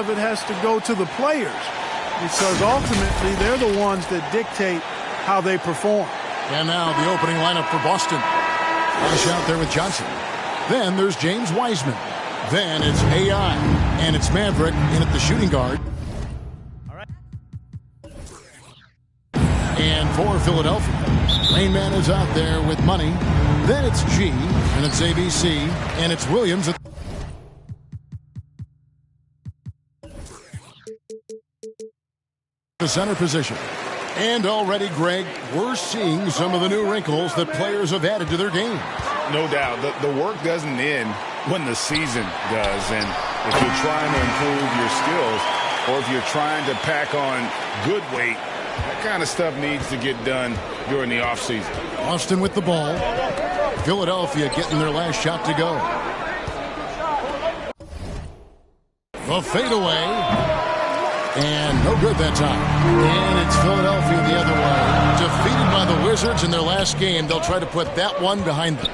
of it has to go to the players because ultimately they're the ones that dictate how they perform. And now the opening lineup for Boston. Flash out there with Johnson. Then there's James Wiseman. Then it's AI. And it's Maverick in at the shooting guard. All right. And for Philadelphia, Rain Man is out there with Money. Then it's G. And it's ABC. And it's Williams at the center position. And already, Greg, we're seeing some of the new wrinkles that players have added to their game. No doubt. The work doesn't end when the season does. And if you're trying to improve your skills or if you're trying to pack on good weight, that kind of stuff needs to get done during the offseason. Boston with the ball. Philadelphia getting their last shot to go. The fadeaway. And no good that time. And it's Philadelphia the other way. Defeated by the Wizards in their last game. They'll try to put that one behind them.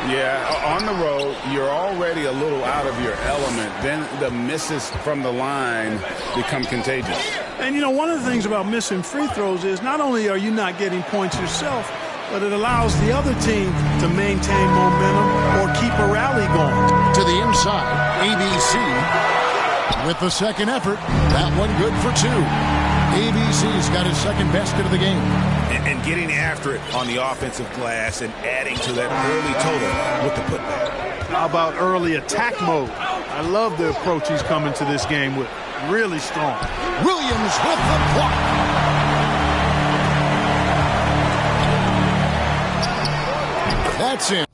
Yeah, on the road, you're already a little out of your element. Then the misses from the line become contagious. And, you know, one of the things about missing free throws is not only are you not getting points yourself, but it allows the other team to maintain momentum or keep a rally going. To the inside, ABC with the second effort. That one good for two. ABC's got his second basket of the game. And getting after it on the offensive glass and adding to that early total with the putback. How about early attack mode? I love the approach he's coming to this game with. Really strong. Williams with the block. That's it.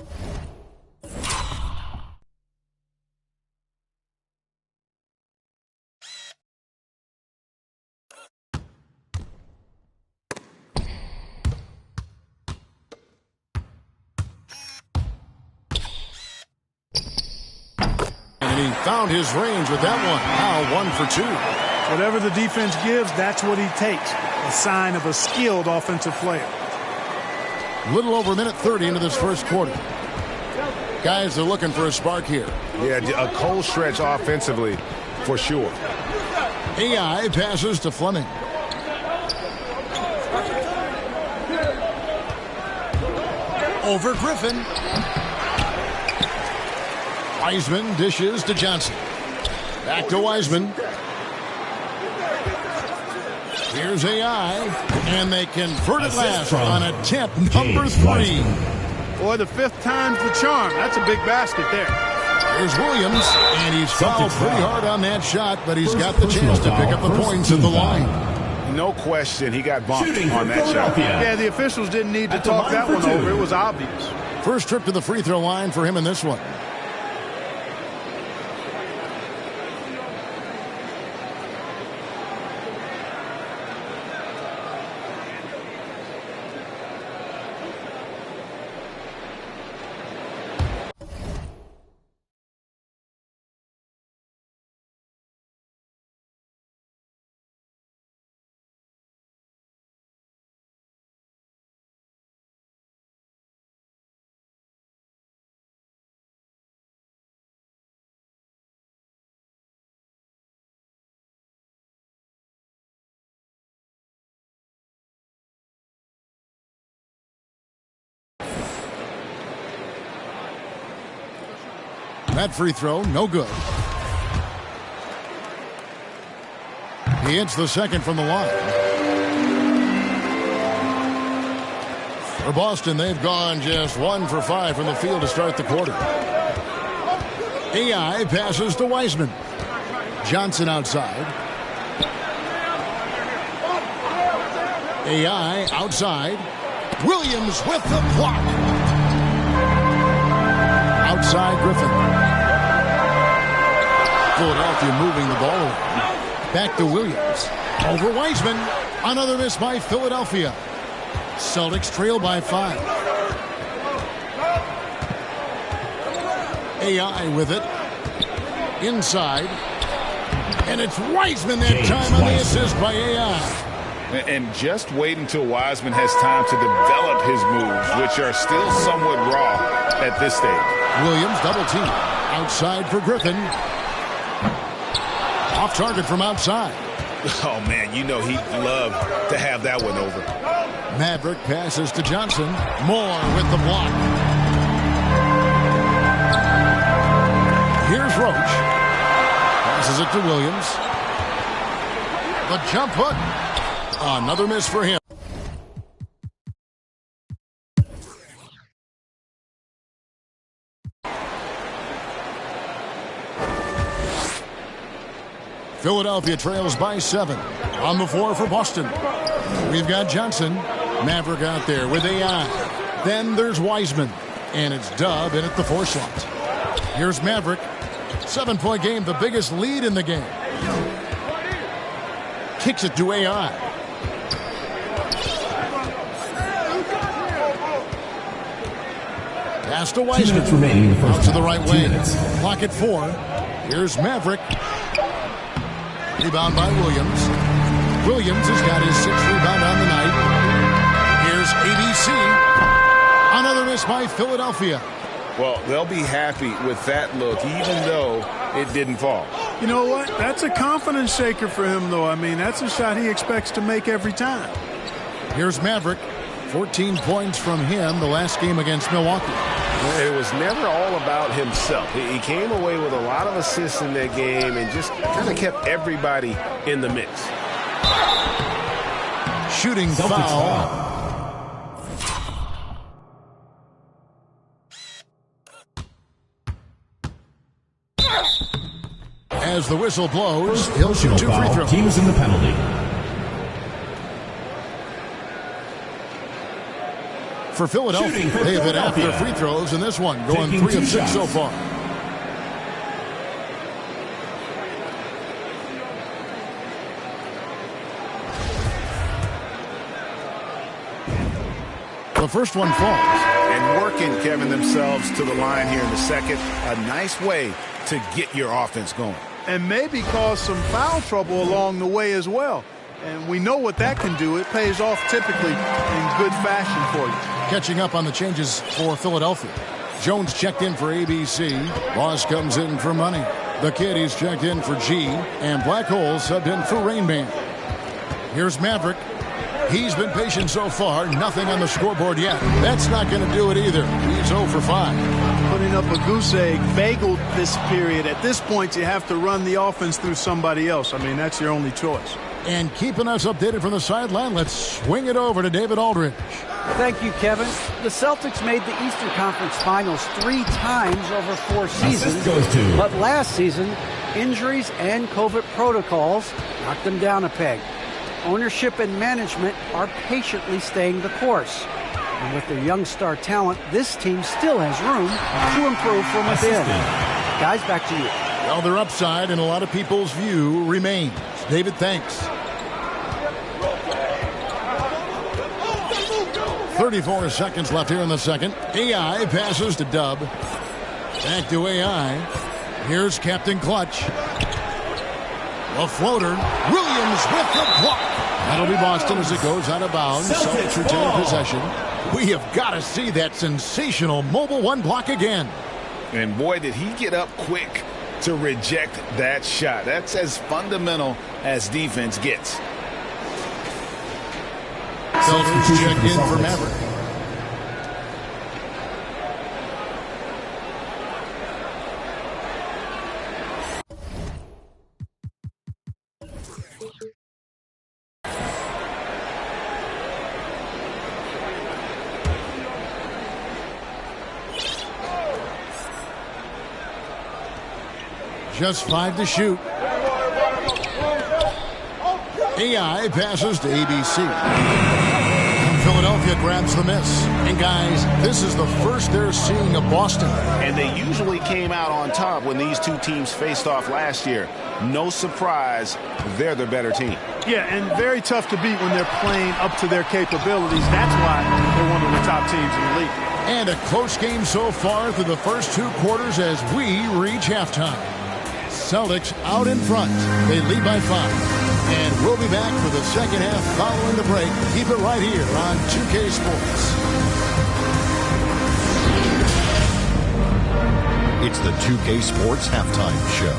He found his range with that one. Now 1 for 2. Whatever the defense gives, that's what he takes. A sign of a skilled offensive player. A little over a minute 30 into this first quarter. Guys are looking for a spark here. Yeah, a cold stretch offensively for sure. AI passes to Fleming. Over Griffin. Wiseman dishes to Johnson. Back to Wiseman. Here's AI. And they convert it last on attempt number 3. Boy, the 5th time's the charm. That's a big basket there. Here's Williams. And he's fouled pretty hard on that shot, but he's got the chance to pick up the points at the line. No question, he got bumped on that shot. Yeah, the officials didn't need to talk that one over. It was obvious. First trip to the free throw line for him in this one. That free throw, no good. He hits the second from the line. For Boston, they've gone just 1 for 5 from the field to start the quarter. AI passes to Wiseman. Johnson outside. AI outside. Williams with the block. Outside Griffin. Philadelphia moving the ball around. Back to Williams. Over Wiseman. Another miss by Philadelphia. Celtics trail by 5. AI with it. Inside. And it's Wiseman that time on the assist by AI. And just wait until Wiseman has time to develop his moves, which are still somewhat raw at this stage. Williams double team. Outside for Griffin. Off target from outside. Oh, man, you know he'd love to have that one over. Maverick passes to Johnson. Moore with the block. Here's Roach. Passes it to Williams. The jump hook. Another miss for him. Philadelphia trails by 7. On the floor for Boston. We've got Johnson. Maverick out there with AI. Then there's Wiseman. And it's Dub in at the 4 slot. Here's Maverick. 7-point game, the biggest lead in the game. Kicks it to AI. Pass to Wiseman. Out to the right wing. Clock at 4. Here's Maverick. Rebound by Williams. Williams has got his 6th rebound on the night. Here's ABC. Another miss by Philadelphia. Well, they'll be happy with that look, even though it didn't fall. You know what? That's a confidence shaker for him, though. I mean, that's a shot he expects to make every time. Here's Maverick. 14 points from him the last game against Milwaukee. It was never all about himself. He came away with a lot of assists in that game and just kind of kept everybody in the mix. Shooting foul. As the whistle blows, he'll shoot 2 free throws. Teams in the penalty. For Philadelphia, they have hit half their free throws in this one, going 3 of 6 so far. The first one falls. And working, Kevin, themselves to the line here in the second. A nice way to get your offense going. And maybe cause some foul trouble along the way as well. And we know what that can do. It pays off typically in good fashion for you. Catching up on the changes for Philadelphia. Jones checked in for ABC. Ross comes in for Money. The kid, he's checked in for G. And Black Hole subbed in for Rain Man. Here's Maverick. He's been patient so far. Nothing on the scoreboard yet. That's not going to do it either. He's 0 for 5. Putting up a goose egg, bageled this period. At this point, you have to run the offense through somebody else. I mean, that's your only choice. And keeping us updated from the sideline, let's swing it over to David Aldridge. Thank you, Kevin. The Celtics made the Eastern Conference Finals 3 times over 4 seasons. But last season, injuries and COVID protocols knocked them down a peg. Ownership and management are patiently staying the course. And with their young star talent, this team still has room to improve from within. Guys, back to you. Well, their upside in a lot of people's view remains. David, thanks. 34 seconds left here in the second. AI passes to Dub. Back to AI. Here's Captain Clutch. A floater. Williams with the block. That'll be Boston as it goes out of bounds. Celtics retain possession. We have got to see that sensational mobile 1 block again. And boy, did he get up quick to reject that shot. That's as fundamental as defense gets. Celtics check in for Maverick. Just 5 to shoot. AI passes to ABC. Philadelphia grabs the miss. And guys, this is the first they're seeing of Boston. And they usually came out on top when these two teams faced off last year. No surprise, they're the better team. Yeah, and very tough to beat when they're playing up to their capabilities. That's why they're one of the top teams in the league. And a close game so far through the first 2 quarters as we reach halftime. Celtics out in front. They lead by 5. And we'll be back for the second half following the break. Keep it right here on 2K Sports. It's the 2K Sports Halftime Show.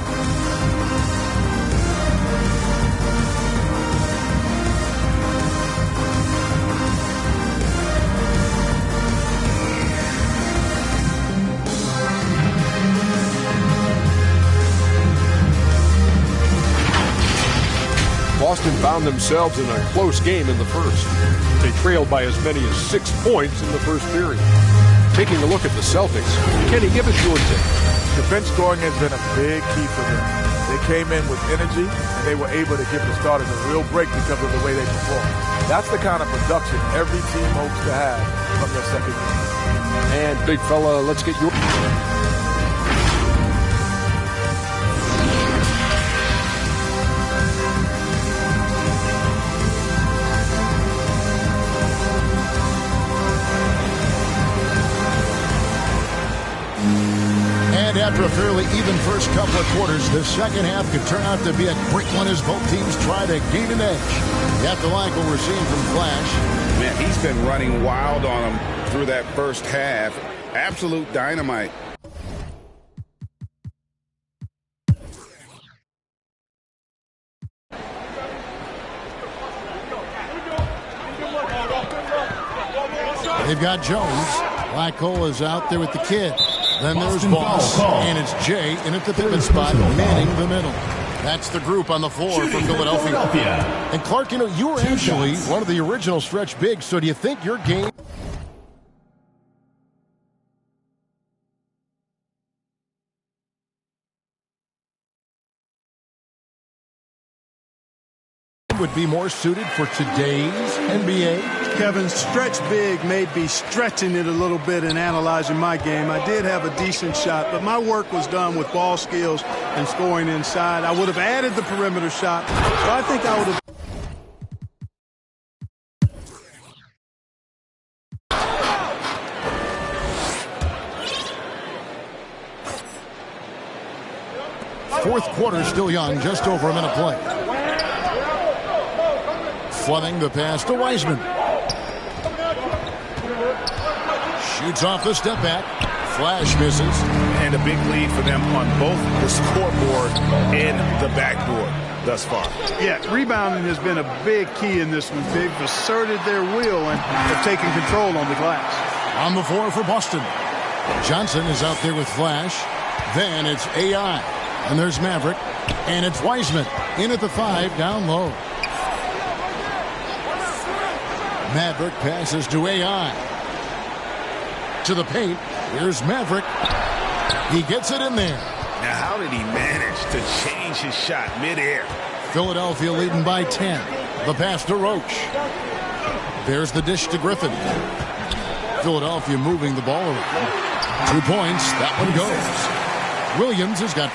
Boston found themselves in a close game in the first. They trailed by as many as 6 points in the first period. Taking a look at the Celtics, Kenny, give us your take. Defense scoring has been a big key for them. They came in with energy, and they were able to give the starters a real break because of the way they performed. That's the kind of production every team hopes to have from their second unit. And big fella, let's get your... And after a fairly even first couple of quarters, the second half could turn out to be a quick one as both teams try to gain an edge. You have to like what we're seeing from Flash. Man, he's been running wild on him through that first half. Absolute dynamite. They've got Jones. Blackhole is out there with the kid. Then there's Boss, and it's Jay in at the pivot spot, manning the middle. That's the group on the floor from Philadelphia. And Clark, you know, you were actually one of the original stretch bigs, so do you think your game would be more suited for today's NBA? Kevin, stretch big may be stretching it a little bit in analyzing my game. I did have a decent shot, but my work was done with ball skills and scoring inside. I would have added the perimeter shot, so I think I would have. Fourth quarter still young, just over a minute play. Fleming the pass to Wiseman. Shoots off the step back. Flash misses. And a big lead for them on both the scoreboard and the backboard thus far. Yeah, rebounding has been a big key in this one. They've asserted their will and have taken control on the glass. On the floor for Boston. Johnson is out there with Flash. Then it's AI. And there's Maverick. And it's Wiseman. In at the 5, down low. Maverick passes to AI. To the paint. Here's Maverick. He gets it in there. Now, how did he manage to change his shot midair? Philadelphia leading by 10. The pass to Roach. There's the dish to Griffin. Philadelphia moving the ball around. 2 points. That one goes. Williams has got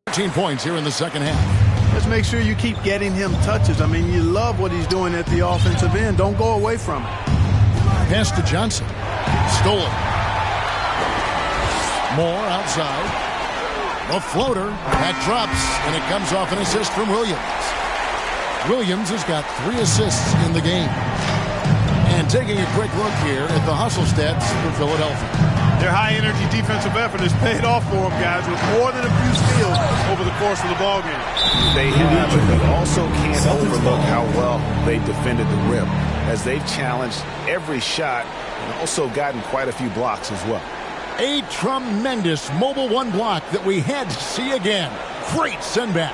14 points here in the second half. Let's make sure you keep getting him touches. I mean, you love what he's doing at the offensive end. Don't go away from it. Pass to Johnson. Stolen. Moore outside. A floater. That drops, and it comes off an assist from Williams. Williams has got 3 assists in the game. And taking a quick look here at the hustle stats for Philadelphia. Their high-energy defensive effort has paid off for them, guys, with more than a few steals over the course of the ballgame. They have, but we also can't overlook how well they've defended the rim, as they've challenged every shot and also gotten quite a few blocks as well. A tremendous mobile 1 block that we had to see again. Great send back.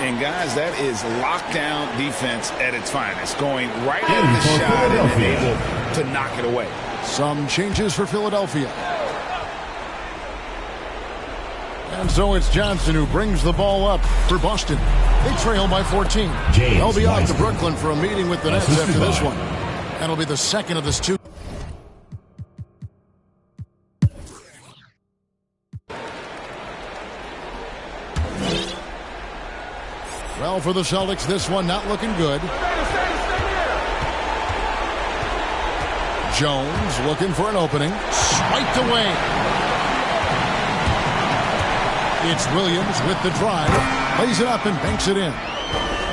And, guys, that is lockdown defense at its finest, going right at the shot and able to knock it away. Some changes for Philadelphia. And so it's Johnson who brings the ball up for Boston. They trail by 14. They'll be off to Brooklyn for a meeting with the Nets after this one. That'll be the second of this 2. Well, for the Celtics, this one not looking good. Jones looking for an opening. Swiped away. It's Williams with the drive. Lays it up and banks it in.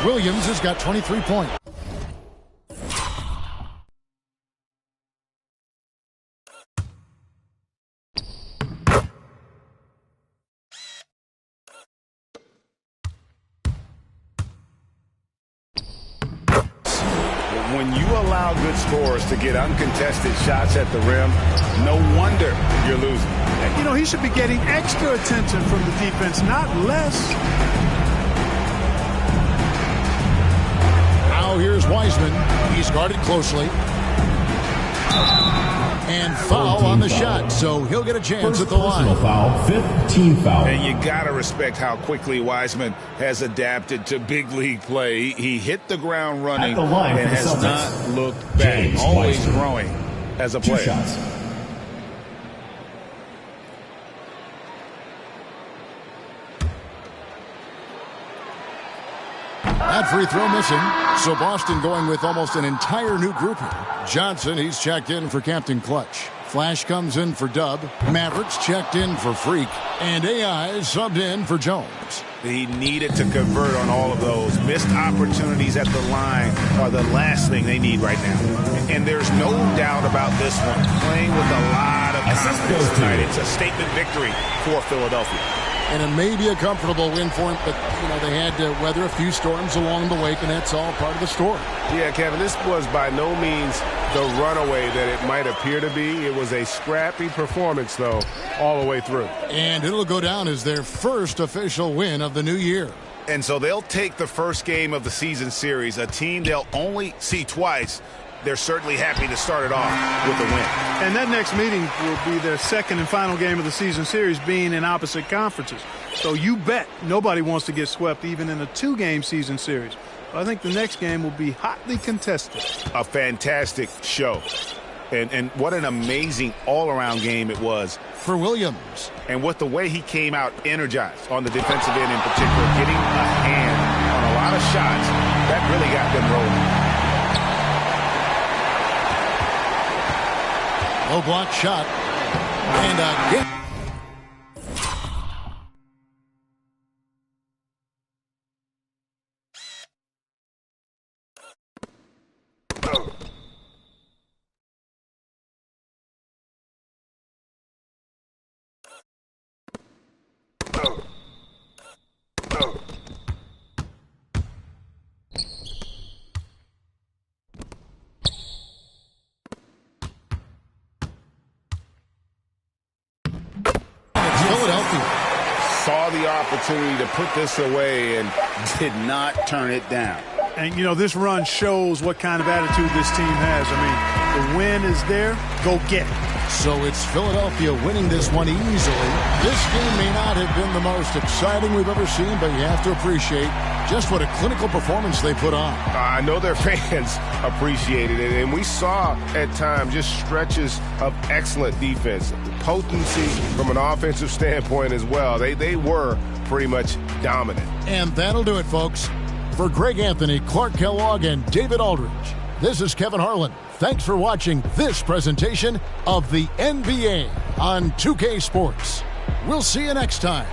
Williams has got 23 points. when you allow good scorers to get uncontested shots at the rim, no wonder you're losing. You know, he should be getting extra attention from the defense, not less. Now here's Wiseman. He's guarded closely. And foul on the shot, so he'll get a chance at the line. Foul, 15 foul. And you got to respect how quickly Wiseman has adapted to big league play. He hit the ground running and has not looked back. Always growing as a player. 2 shots. That free throw missing. So Boston going with almost an entire new group here. Johnson, he's checked in for Captain Clutch. Flash comes in for Dub. Mavericks checked in for Freak. And AI subbed in for Jones. He needed to convert on all of those. Missed opportunities at the line are the last thing they need right now. And there's no doubt about this one. Playing with a lot of confidence tonight. It's a statement victory for Philadelphia. And it may be a comfortable win for him, but, they had to weather a few storms along the way, and that's all part of the story. Yeah, Kevin, this was by no means the runaway that it might appear to be. It was a scrappy performance, though, all the way through. And it'll go down as their first official win of the new year. And so they'll take the first game of the season series, a team they'll only see twice. They're certainly happy to start it off with a win. And that next meeting will be their second and final game of the season series, being in opposite conferences. So you bet nobody wants to get swept even in a 2-game season series. I think the next game will be hotly contested. A fantastic show. And what an amazing all-around game it was for Williams. And with the way he came out energized on the defensive end in particular, getting a hand on a lot of shots, that really got them rolling. Low block shot. And again. Saw the opportunity to put this away and did not turn it down. And, this run shows what kind of attitude this team has. I mean, the win is there. Go get it. So it's Philadelphia winning this one easily. This game may not have been the most exciting we've ever seen, but you have to appreciate just what a clinical performance they put on. I know their fans appreciated it, and we saw at times just stretches of excellent defense. Potency from an offensive standpoint as well. They were pretty much dominant. And that'll do it, folks. For Greg Anthony, Clark Kellogg, and David Aldridge, this is Kevin Harlan. Thanks for watching this presentation of the NBA on 2K Sports. We'll see you next time.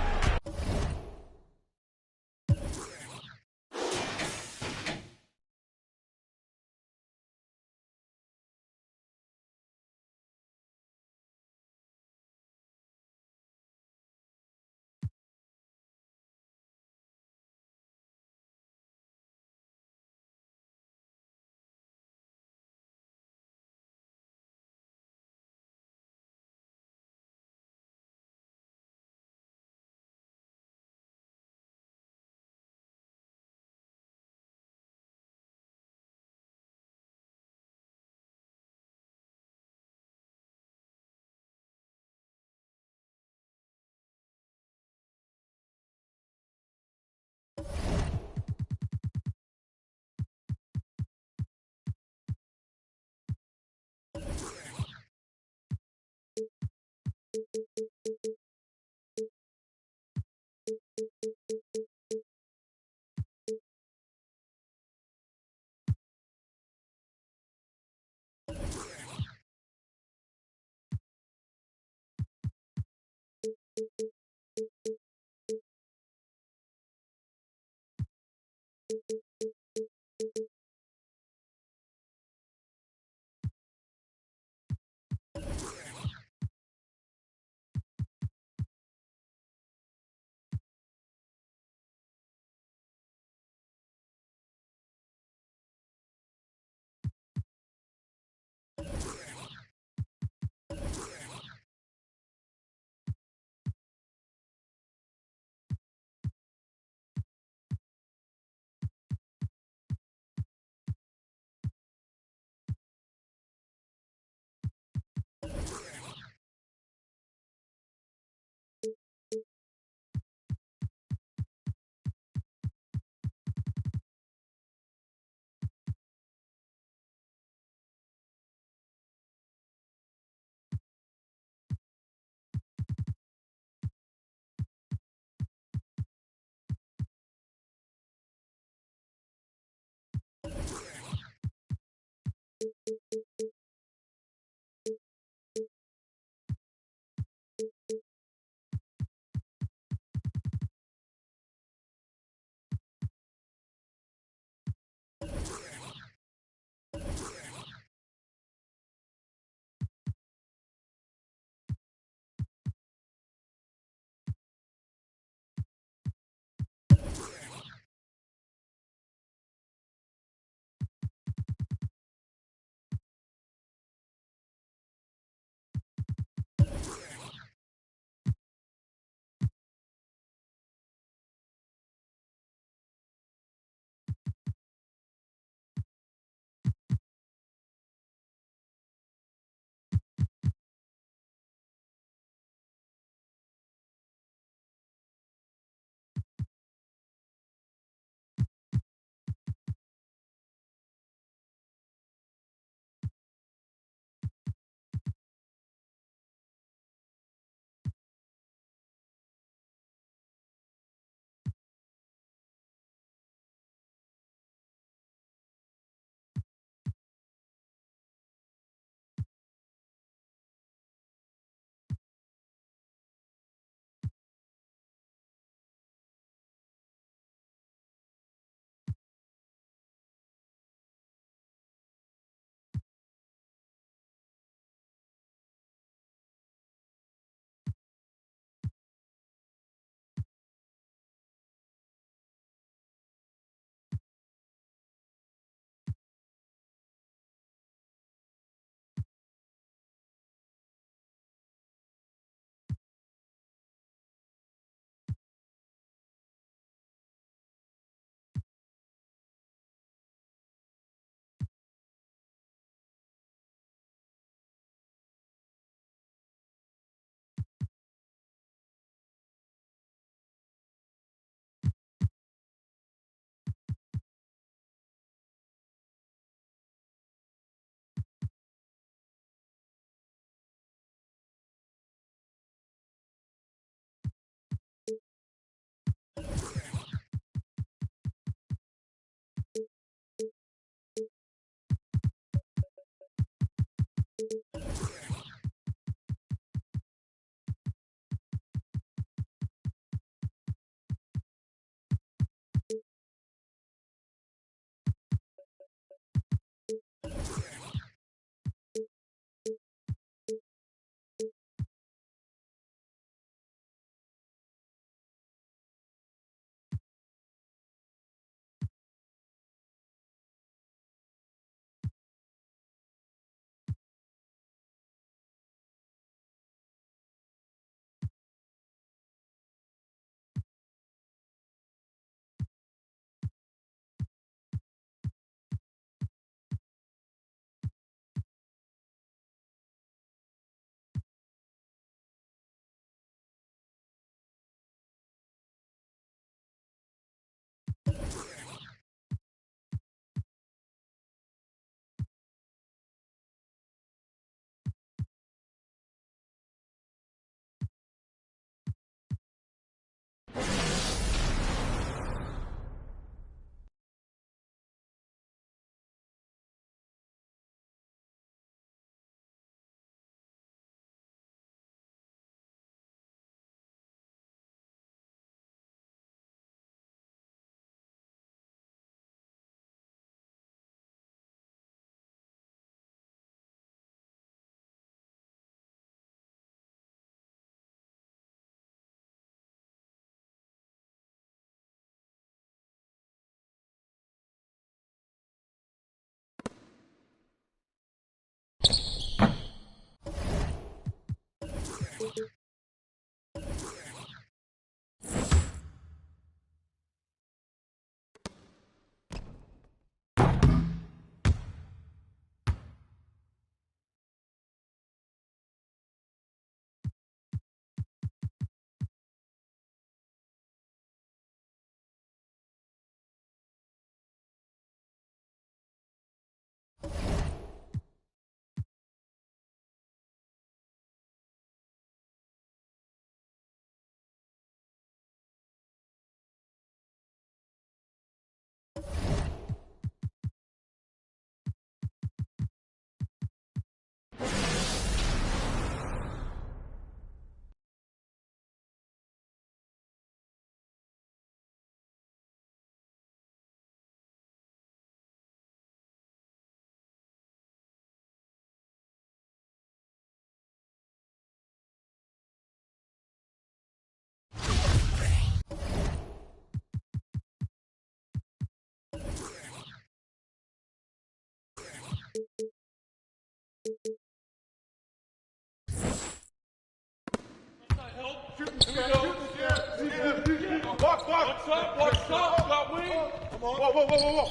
up, watch up, got wing. Come on. Whoa, whoa, whoa, whoa, whoa.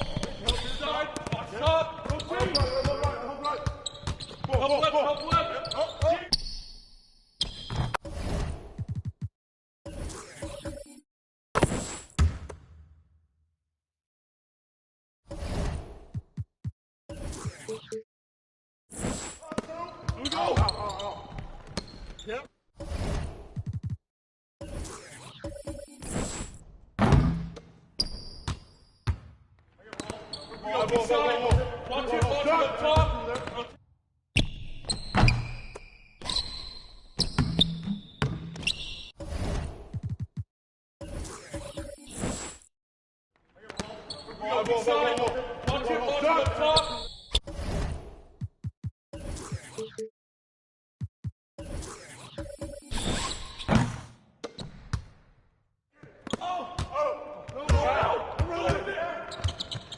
Side, watch up. Rotate. Help left, help left. Here we go. Yep. Watch it, watch it up top. Watch it up top.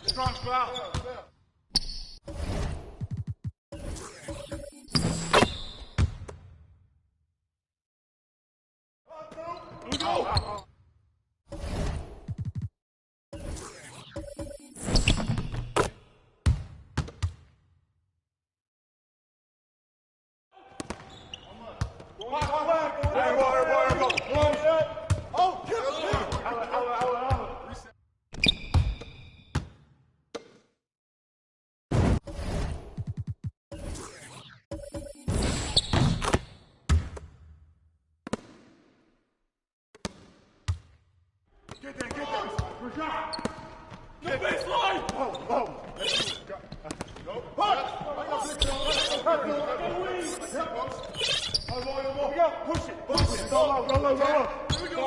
Strong foul. Here we go. Get that. Rashad. No baseline. Whoa. Go. Push it. Roll. Here we go.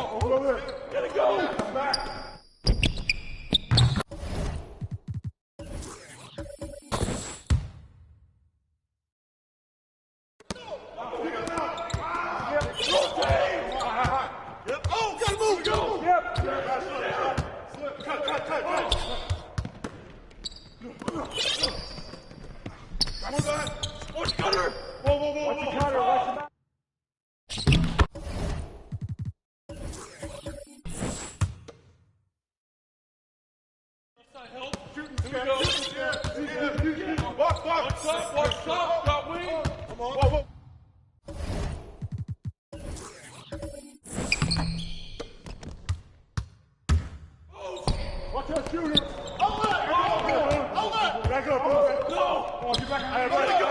Get it go. Back. Watch cutter! Whoa! Watch the cutter, watch the back. Help! Shooting! Here we go! Watch up! Got wing! Come on! Whoa! Watch that shooter! Outlet! Back up, bro! No! Oh, get back! Let it go!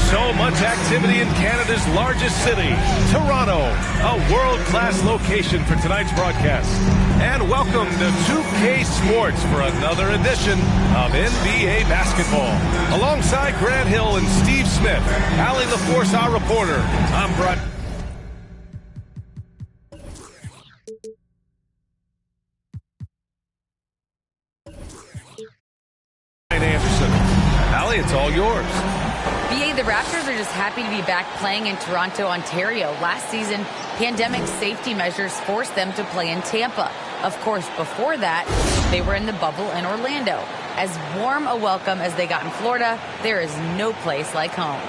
So much activity in Canada's largest city, Toronto, a world-class location for tonight's broadcast. And welcome to 2K Sports for another edition of NBA basketball. Alongside Grant Hill and Steve Smith, Allie LaForce, our reporter. I'm Brett. Anderson. Allie, it's all yours. BA, the Raptors are just happy to be back playing in Toronto, Ontario. Last season, pandemic safety measures forced them to play in Tampa. Of course, before that, they were in the bubble in Orlando. As warm a welcome as they got in Florida, there is no place like home.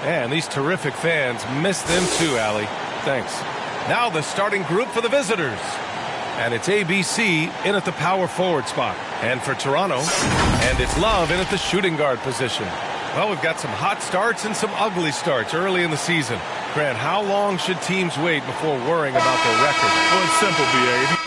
And these terrific fans miss them too, Allie. Thanks. Now the starting group for the visitors. And it's ABC in at the power forward spot. And for Toronto, and it's Love in at the shooting guard position. Well, we've got some hot starts and some ugly starts early in the season. Grant, how long should teams wait before worrying about their record? Well, it's simple, BA.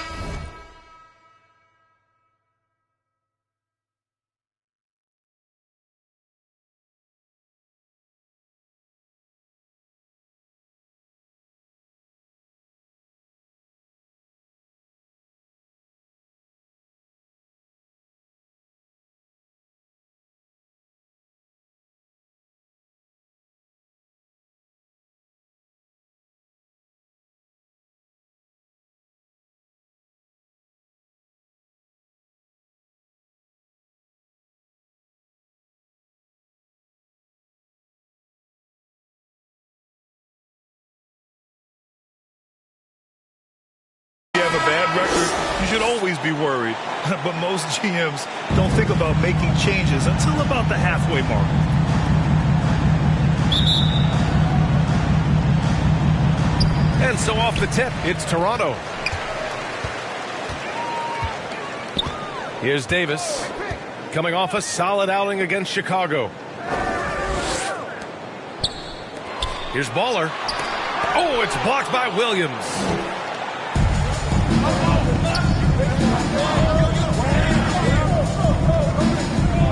Have a bad record, you should always be worried. But most GMs don't think about making changes until about the halfway mark. And so off the tip, it's Toronto. Here's Davis, coming off a solid outing against Chicago. Here's Baller. Oh, it's blocked by Williams.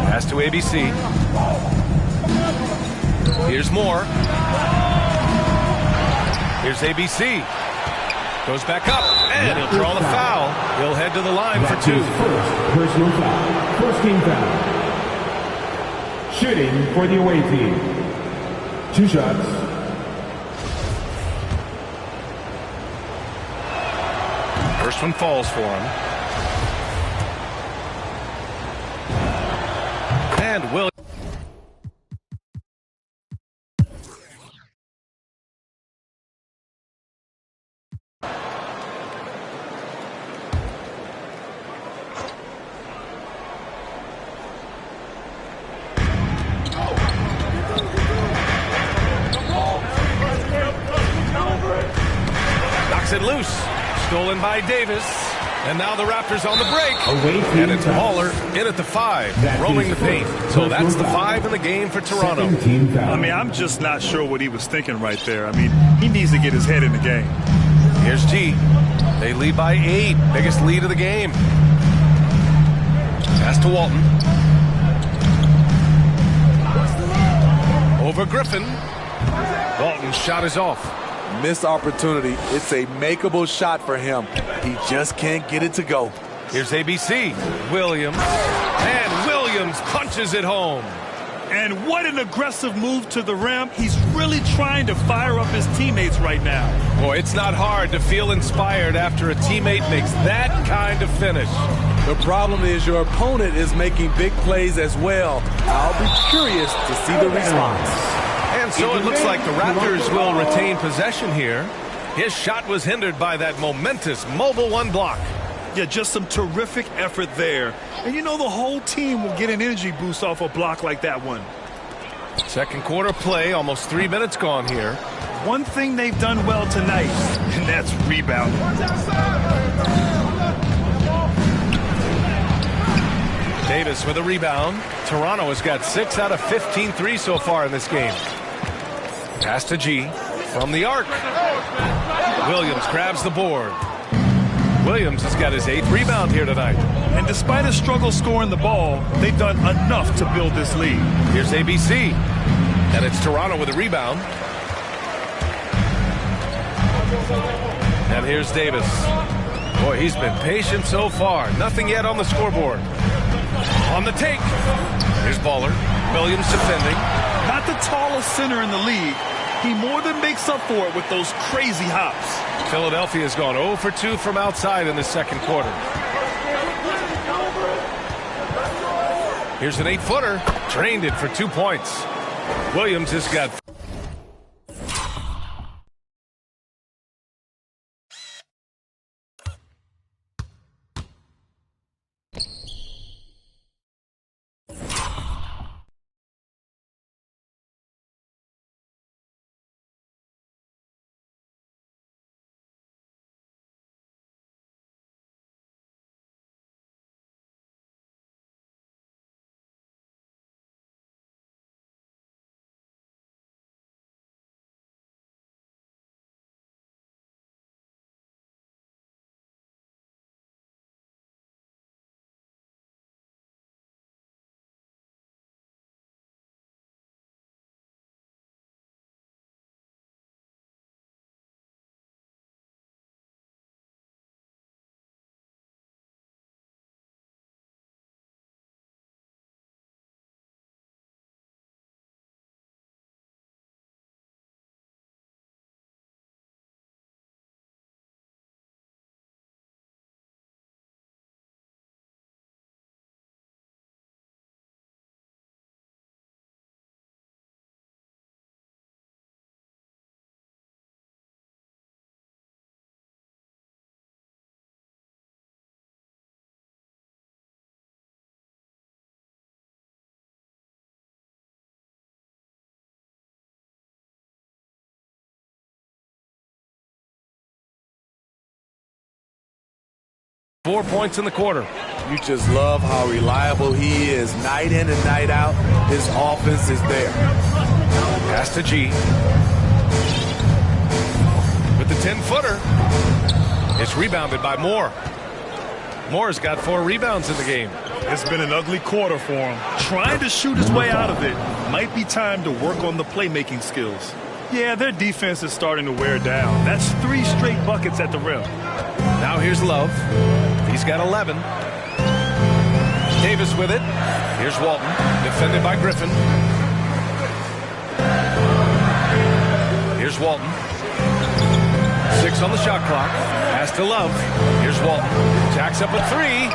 Pass to ABC. Here's Moore. Here's ABC. Goes back up, and he'll draw the foul. He'll head to the line for two. First personal foul. First team foul. Shooting for the away team. 2 shots. First one falls for him. And Will. Knocks it loose. Stolen by Davis. And now the Raptors on the break. And it's Baller in at the 5, roaming the paint. So that's the 5 in the game for Toronto. I mean, I'm just not sure what he was thinking right there. I mean, he needs to get his head in the game. Here's G. They lead by 8. Biggest lead of the game. Pass to Walton. Over Griffin. Walton's shot is off. Missed opportunity. It's a makeable shot for him. He just can't get it to go. Here's ABC. Williams. And Williams punches it home. And what an aggressive move to the rim. He's really trying to fire up his teammates right now. Boy, it's not hard to feel inspired after a teammate makes that kind of finish. The problem is your opponent is making big plays as well. I'll be curious to see the response. And so it looks like the Raptors will retain possession here. His shot was hindered by that momentous mobile 1 block. Yeah, just some terrific effort there. And you know the whole team will get an energy boost off a block like that one. Second quarter play, almost 3 minutes gone here. One thing they've done well tonight, and that's rebounding. Davis with a rebound. Toronto has got 6 out of 15 threes so far in this game. Pass to G from the arc. Williams grabs the board. Williams has got his 8th rebound here tonight. And despite a struggle scoring the ball, they've done enough to build this lead. Here's ABC. And it's Toronto with a rebound. And here's Davis. Boy, he's been patient so far. Nothing yet on the scoreboard. On the take. Here's Baller. Williams defending. Not the tallest center in the league. He more than makes up for it with those crazy hops. Philadelphia's gone 0 for 2 from outside in the second quarter. Here's an 8-footer. Drained it for 2 points. Williams has got... .4 points in the quarter. You just love how reliable he is night in and night out. His offense is there. Pass to G. With the 10-footer. It's rebounded by Moore. Moore's got 4 rebounds in the game. It's been an ugly quarter for him. Trying to shoot his way out of it. Might be time to work on the playmaking skills. Yeah, their defense is starting to wear down. That's 3 straight buckets at the rim. Now here's Love. He's got 11. Davis with it. Here's Walton. Defended by Griffin. Here's Walton. 6 on the shot clock. Pass to Love. Here's Walton. Jacks up a 3.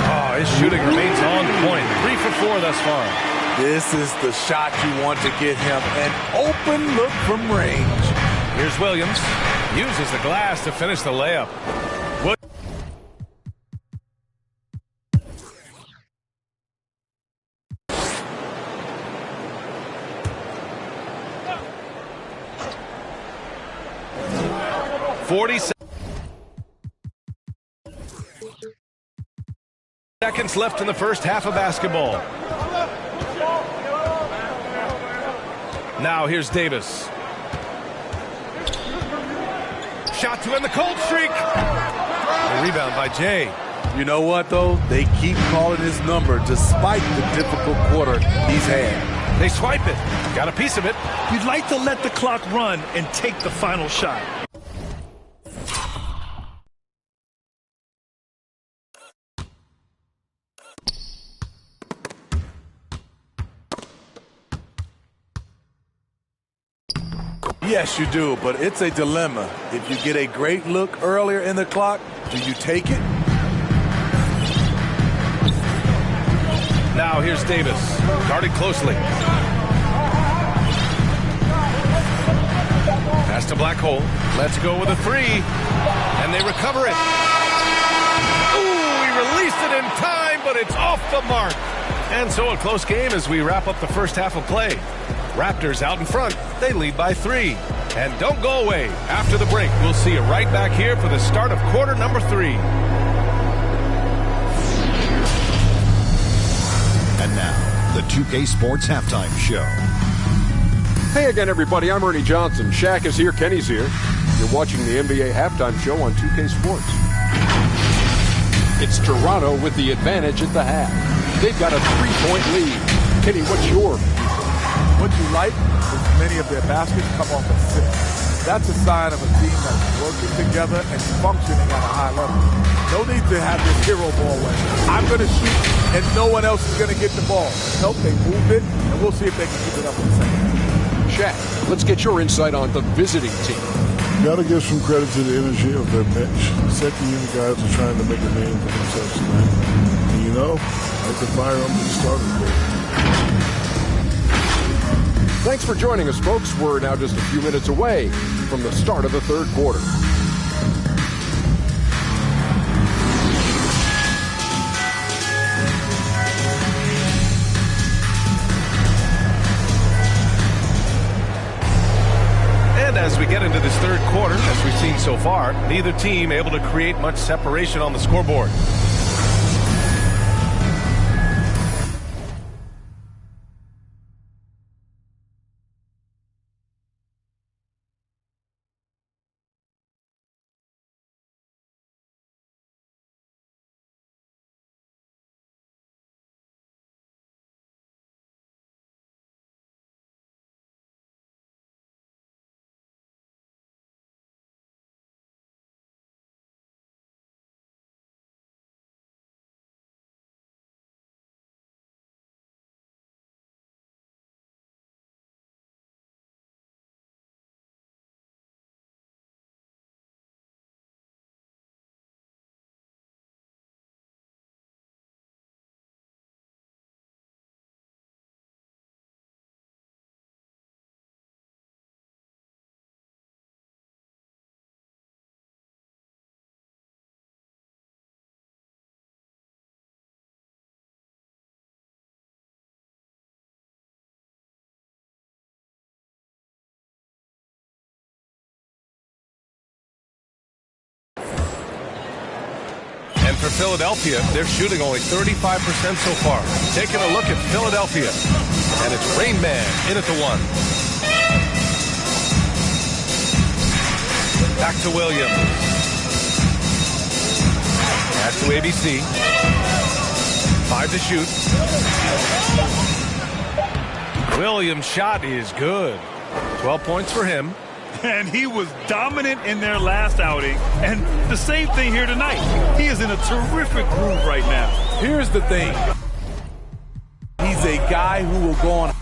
Oh, his shooting remains on point. 3 for 4 thus far. This is the shot you want to get him. An open look from range. Here's Williams. Uses the glass to finish the layup. 40 seconds left in the first half of basketball. Now here's Davis. Shot to end the cold streak. A rebound by Jay. You know what, though? They keep calling his number despite the difficult quarter he's had. They swipe it. Got a piece of it. You'd like to let the clock run and take the final shot. Yes, you do, but it's a dilemma. If you get a great look earlier in the clock, do you take it? Now here's Davis, guarded closely. Pass to Black Hole. Let's go with a 3. And they recover it. Ooh, he released it in time, but it's off the mark. And so a close game as we wrap up the first half of play. Raptors out in front. They lead by 3. And don't go away. After the break, we'll see you right back here for the start of quarter number 3. And now, the 2K Sports Halftime Show. Hey again, everybody. I'm Ernie Johnson. Shaq is here. Kenny's here. You're watching the NBA Halftime Show on 2K Sports. It's Toronto with the advantage at the half. They've got a 3-point lead. Kenny, what's your view? What you like is many of their baskets come off assists. That's a sign of a team that's working together and functioning at a high level. No need to have this hero ball where I'm going to shoot and no one else is going to get the ball. Nope, they moved it, and we'll see if they can keep it up in a second. Shaq, let's get your insight on the visiting team. Got to give some credit to the energy of their bench. The second unit guys are trying to make a name for themselves tonight. And you know, I could fire them to the starters there. Thanks for joining us, folks. We're now just a few minutes away from the start of the third quarter. And as we get into this third quarter, as we've seen so far, neither team able to create much separation on the scoreboard. And for Philadelphia, they're shooting only 35% so far. Taking a look at Philadelphia. And it's Rain Man in at the one. Back to Williams. Back to ABC. 5 to shoot. Williams' shot is good. 12 points for him. And he was dominant in their last outing. And the same thing here tonight. He is in a terrific groove right now. Here's the thing. He's a guy who will go on.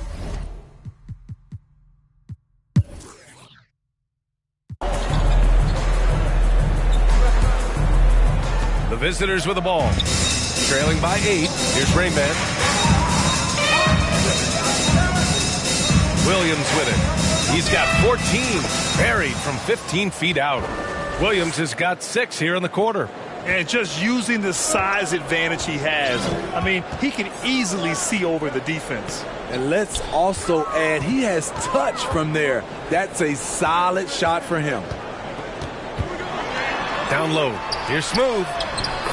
The visitors with the ball. Trailing by 8. Here's Rain Man. Williams with it. He's got 14, buried from 15 feet out. Williams has got 6 here in the quarter. And just using the size advantage he has, I mean, he can easily see over the defense. And let's also add, he has touch from there. That's a solid shot for him. Down low. Here's Smooth.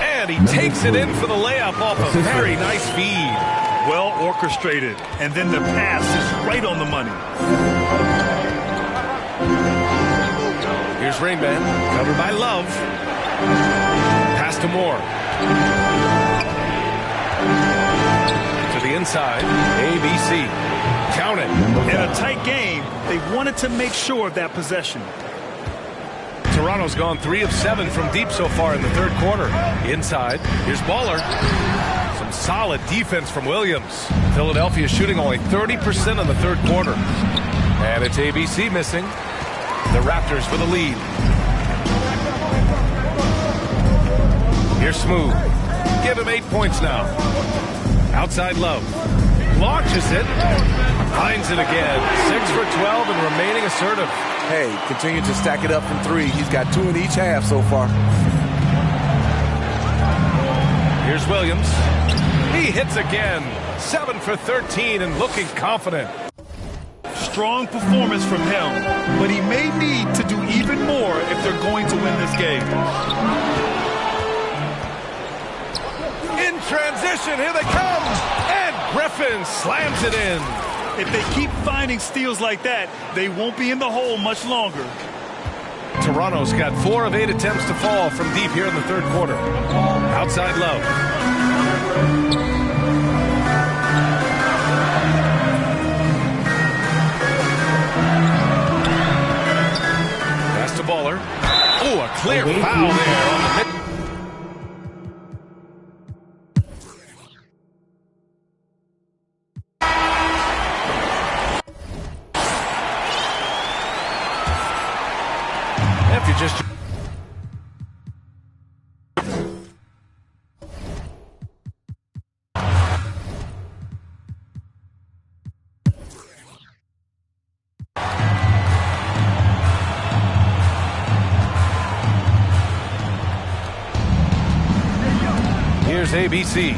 And he takes it in for the layup off a very nice feed. Well orchestrated. And then the pass is right on the money. Here's Rain Man, covered by Love. Pass to Moore. To the inside, ABC. Count it. In a tight game, they wanted to make sure of that possession. Toronto's gone 3 of 7 from deep so far in the third quarter. Inside, here's Baller. Some solid defense from Williams. Philadelphia shooting only 30% in the third quarter. And it's ABC missing. The Raptors with a lead. Here's Smooth. Give him 8 points now. Outside Love. Launches it. Finds it again. 6 for 12 and remaining assertive. Hey, continue to stack it up from 3. He's got 2 in each half so far. Here's Williams. He hits again. 7 for 13 and looking confident. Strong performance from him, but he may need to do even more if they're going to win this game. In transition, here they come, and Griffin slams it in. If they keep finding steals like that, they won't be in the hole much longer. Toronto's got 4 of 8 attempts to fall from deep here in the third quarter. Outside Love. Pass to Baller. Oh, a clear foul there on the mid. If you just... Here's ABC.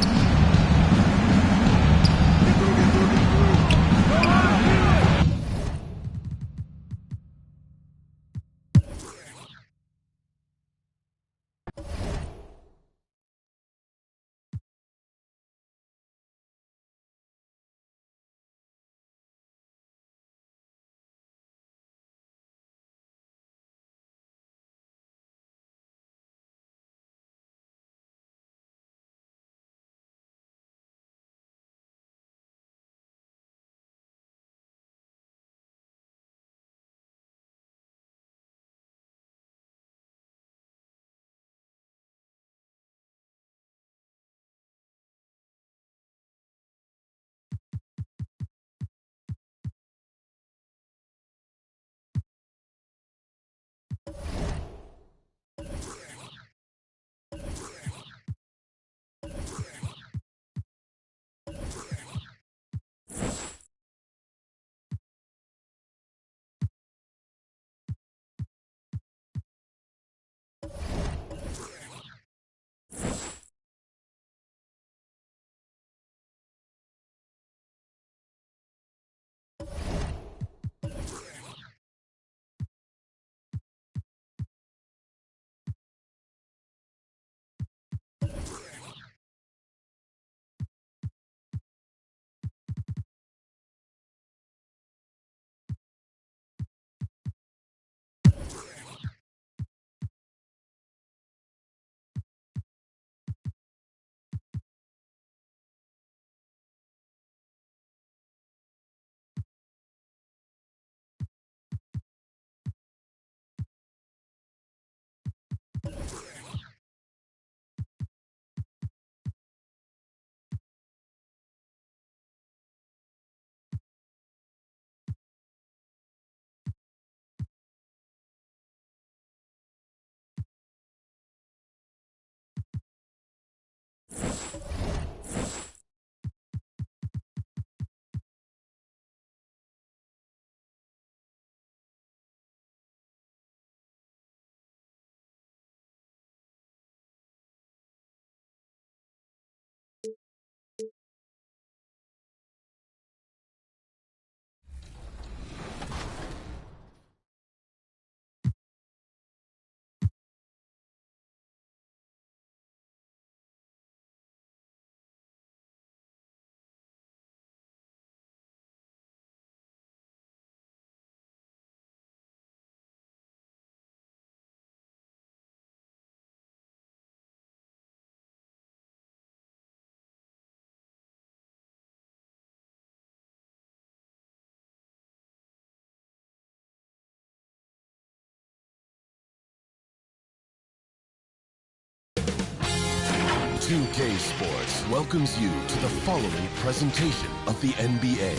NBA2K Sports welcomes you to the following presentation of the NBA.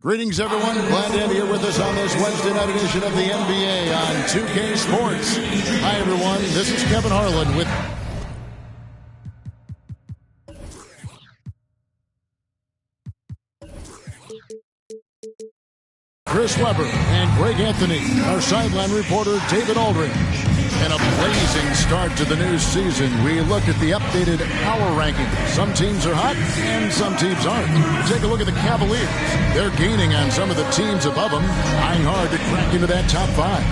Greetings, everyone. Glad to have you here with us on this Wednesday night edition of the NBA on 2K Sports. Hi, everyone. This is Kevin Harlan with... Chris Webber and Greg Anthony, our sideline reporter David Aldridge. And a blazing start to the new season. We look at the updated power rankings. Some teams are hot and some teams aren't. Take a look at the Cavaliers. They're gaining on some of the teams above them, eyeing hard to crack into that top five.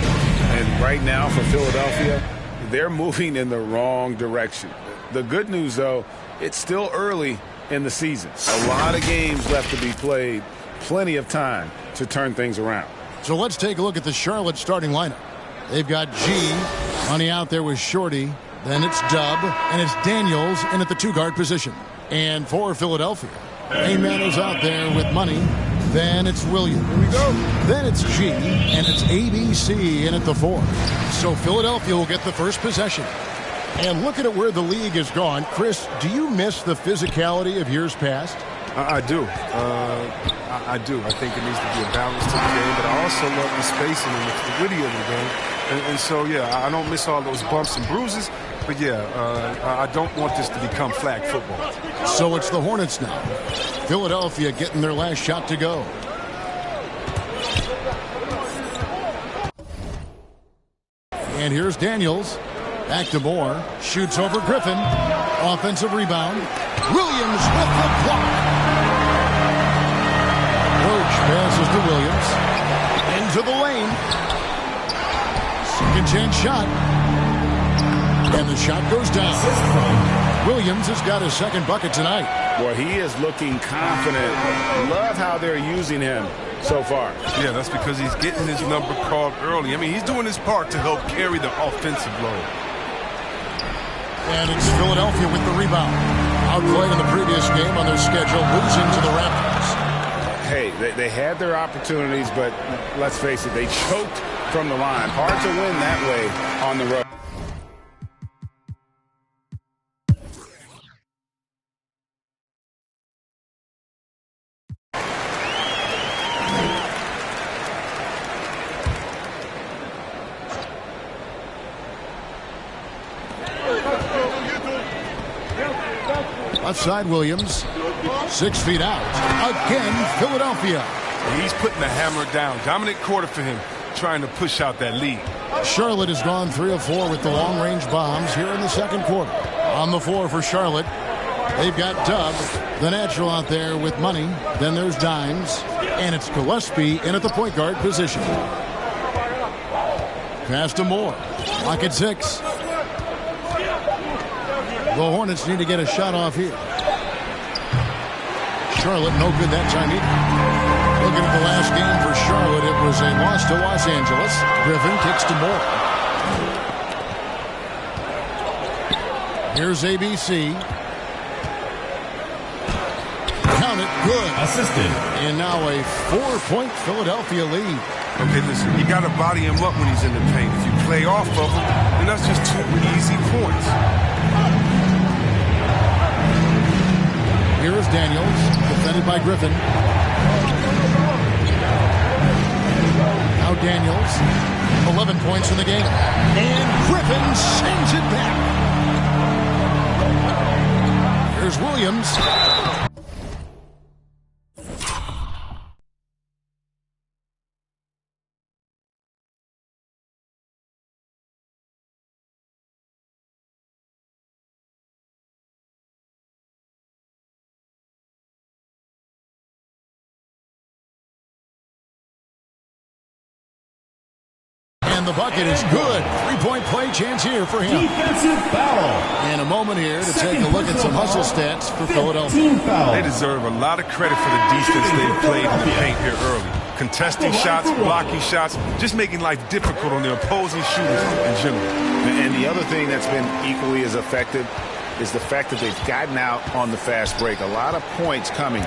And right now for Philadelphia, they're moving in the wrong direction. The good news, though, it's still early in the season. A lot of games left to be played. plenty of time to turn things around. So let's take a look at the Charlotte starting lineup. They've got G, Money out there with Shorty. Then it's Dub, and it's Daniels in at the two-guard position. And for Philadelphia, Rayman is out there with Money. Then it's Williams. Here we go. Then it's G, and it's ABC in at the 4. So Philadelphia will get the first possession. And looking at where the league has gone, Chris, do you miss the physicality of years past? I do. I do. I think it needs to be a balance to the game, but I also love the spacing and the fluidity of the game. And so, yeah, I don't miss all those bumps and bruises, but, yeah, I don't want this to become flag football. So it's the Hornets now. Philadelphia getting their last shot to go. And here's Daniels. Back to Moore. Shoots over Griffin. Offensive rebound. Williams with the block. Roach passes to Williams. Into the lane. Second chance shot. And the shot goes down. Williams has got his second bucket tonight. Well, he is looking confident. Love how they're using him so far. Yeah, that's because he's getting his number called early. I mean, he's doing his part to help carry the offensive load. And it's Philadelphia with the rebound. Outplayed in the previous game on their schedule, losing to the Raptors. Hey, they had their opportunities, but let's face it, they choked from the line. Hard to win that way on the road. Left side, Williams. 6 feet out. Again, Philadelphia. He's putting the hammer down. Dominant quarter for him, trying to push out that lead. Charlotte has gone 3 of 4 with the long-range bombs here in the second quarter. On the floor for Charlotte, they've got Dub, the natural out there with Money. Then there's Dimes, and it's Gillespie in at the point guard position. Pass to Moore. Lock at 6. The Hornets need to get a shot off here. Charlotte no good that time either. Looking at the last game for Charlotte, it was a loss to Los Angeles. Griffin kicks to Moore. Here's ABC. Count it, good. Assisted. And now a 4-point Philadelphia lead. Okay, listen, you got to body him up when he's in the paint. If you play off of him, then that's just 2 easy points. Here is Daniels, defended by Griffin. Now Daniels, 11 points in the game. And Griffin sends it back. Here's Williams. And the bucket is good. 3-point play chance here for him. Defensive foul. And a moment here to take a look at some hustle stats for Philadelphia. They deserve a lot of credit for the defense they've played in the paint here early. Contesting shots, blocking shots, just making life difficult on the opposing shooters in general. And the other thing that's been equally as effective is the fact that they've gotten out on the fast break. A lot of points coming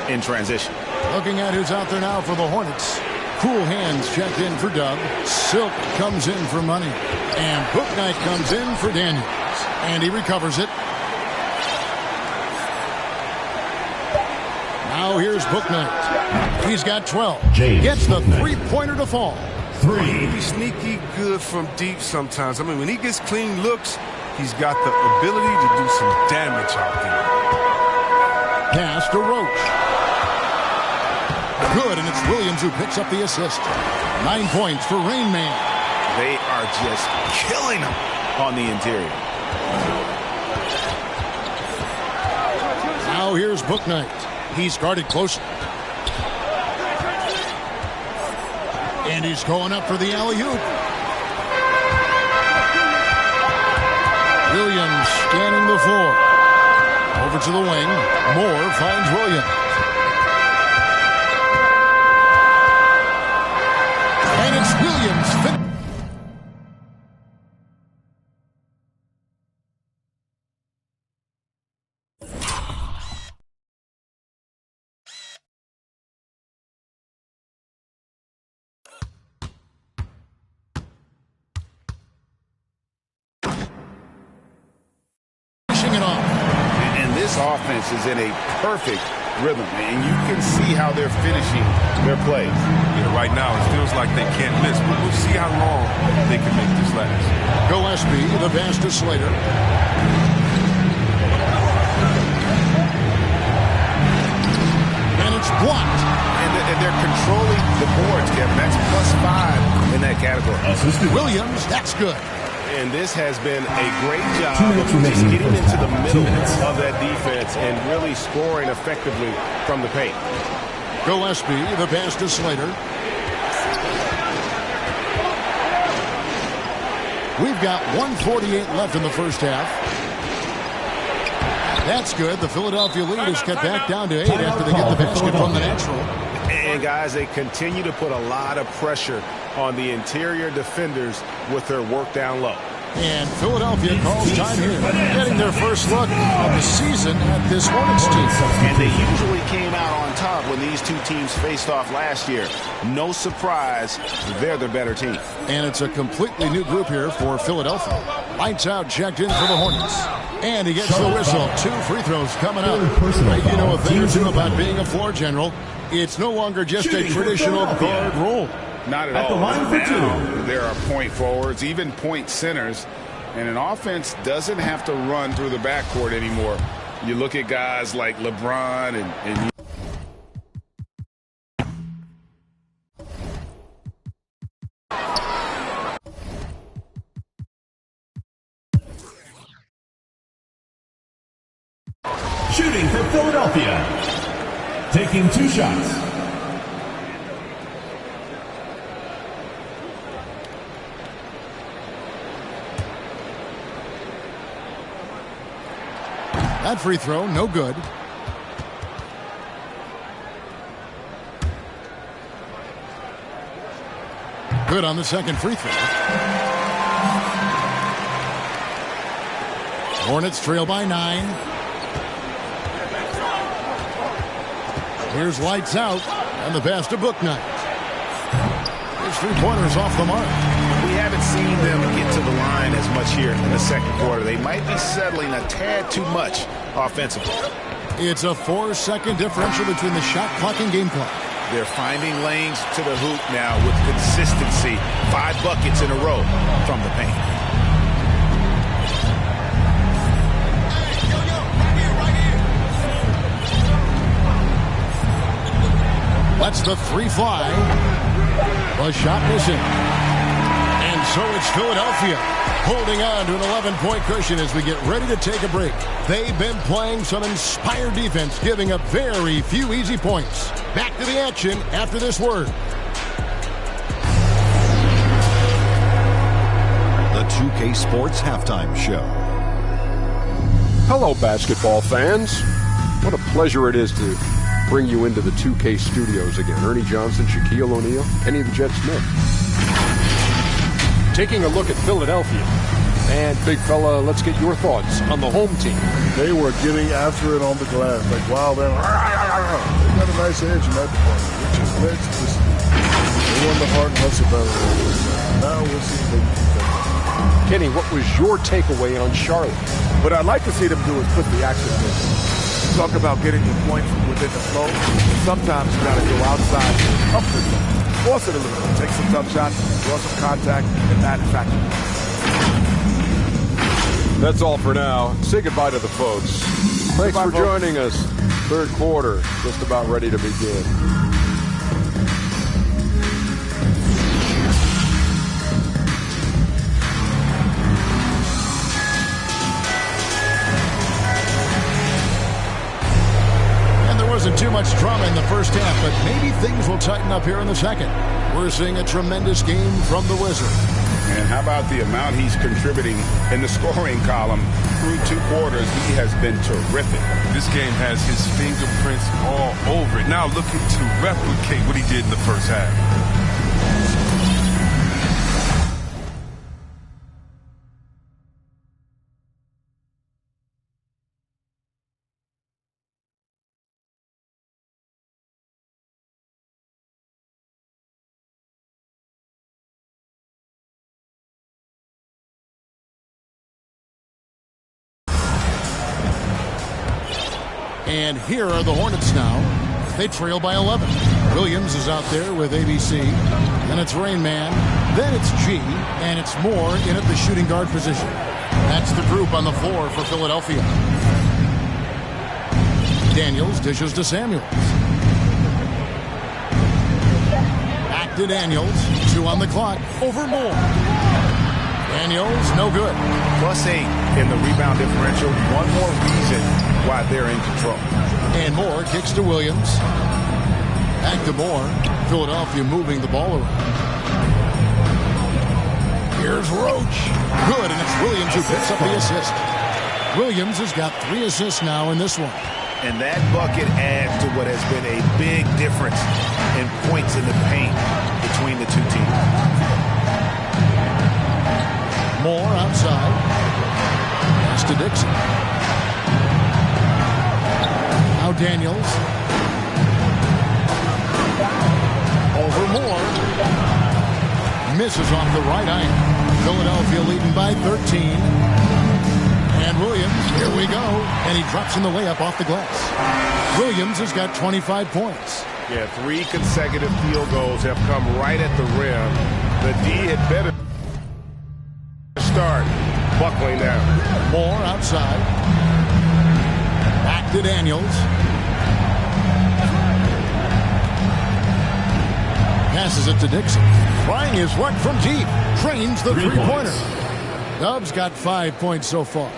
in transition. Looking at who's out there now for the Hornets. Cool Hands checked in for Dub. Silk comes in for Money. And Booknight comes in for Daniels. And he recovers it. Now here's Booknight. He's got 12. Gets the three-pointer to fall. 3. He's sneaky good from deep sometimes. I mean, when he gets clean looks, he's got the ability to do some damage out there. Pass to Roach. Good, and it's Williams who picks up the assist. 9 points for Rain Man. They are just killing him on the interior. Now here's Booknight. He's guarded closely. And he's going up for the alley-oop. Williams scanning the floor. Over to the wing. Moore finds Williams. this offense is in a perfect rhythm, and you can see how they're finishing their plays. Yeah, right now it feels like they can't miss, but we'll see how long they can make this last. Gillespie, the pass to Slater. And it's blocked. And they're controlling the boards, Kevin. That's +5 in that category. Williams, that's good. And this has been a great job of just getting into the middle of that defense and really scoring effectively from the paint. Gillespie, the pass to Slater. We've got 1:48 left in the first half. That's good. The Philadelphia lead is cut back down to 8 after they get the basket from the natural. And, guys, they continue to put a lot of pressure on the interior defenders with their work down low. And Philadelphia calls time here, getting their first look of the season at this Hornets team. And they usually came out on top when these two teams faced off last year. No surprise, they're the better team. And it's a completely new group here for Philadelphia. Lights out, checked in for the Hornets. And he gets the whistle. 2 free throws coming up. You know a thing or two about being a floor general. It's no longer just a traditional guard role. Not at all. Now there are point forwards, even point centers, and an offense doesn't have to run through the backcourt anymore. You look at guys like LeBron and Shooting for Philadelphia. Taking 2 shots. That free throw, no good. Good on the second free throw. Hornets trail by 9. Here's lights out, and the pass to Bouknight. His 3-pointers off the mark. We haven't seen them get to the line as much here in the second quarter. They might be settling a tad too much offensively. It's a 4-second differential between the shot clock and game clock. They're finding lanes to the hoop now with consistency. 5 buckets in a row from the paint. Lets the 3 fly. A shot missing. And so it's Philadelphia holding on to an 11-point cushion as we get ready to take a break. They've been playing some inspired defense, giving up very few easy points. Back to the action after this word. The 2K Sports Halftime Show. Hello, basketball fans. What a pleasure it is to bring you into the 2K studios again. Ernie Johnson, Shaquille O'Neal, Kenny the Jet Smith. Taking a look at Philadelphia. And, big fella, let's get your thoughts on the home team. They were getting after it on the glass. Like, wow, they got a nice edge in that department, which has led to this. They won the heart and hustle battle. Now we'll see if they can keep that. Kenny, what was your takeaway on Charlotte? What I'd like to see them do is put the action in. Talk about getting the point from within the flow. Sometimes you got to go outside the comfort zone. Force it a little bit. Take some tough shots, draw some contact, and manufacture. That's all for now. Say goodbye to the folks. Thanks for joining us. Third quarter, just about ready to begin. Wasn't too much drama in the first half, but maybe things will tighten up here in the second. We're seeing a tremendous game from the Wizard. And how about the amount he's contributing in the scoring column through 2 quarters? He has been terrific. This game has his fingerprints all over it. Now looking to replicate what he did in the first half. And here are the Hornets now. They trail by 11. Williams is out there with ABC. Then it's Rain Man. Then it's G. And it's Moore in at the shooting guard position. That's the group on the floor for Philadelphia. Daniels dishes to Samuels. Back to Daniels. 2 on the clock. Over Moore. Daniels, no good. +8 in the rebound differential. One more reason why they're in control. And Moore kicks to Williams. Back to Moore. Philadelphia moving the ball around. Here's Roach. Good, and it's Williams who picks up the assist. Williams has got 3 assists now in this one. And that bucket adds to what has been a big difference in points in the paint between the two teams. Moore outside. Pass to Dixon. Now Daniels. Over Moore. Misses off the right iron. Philadelphia leading by 13. And Williams, here we go. And he drops in the layup off the glass. Williams has got 25 points. Yeah, 3 consecutive field goals have come right at the rim. The D had better start buckling down. Moore outside. Back to Daniels. Passes it to Dixon. Trying his luck from deep. Trains the three-pointer. Dubs got 5 points so far.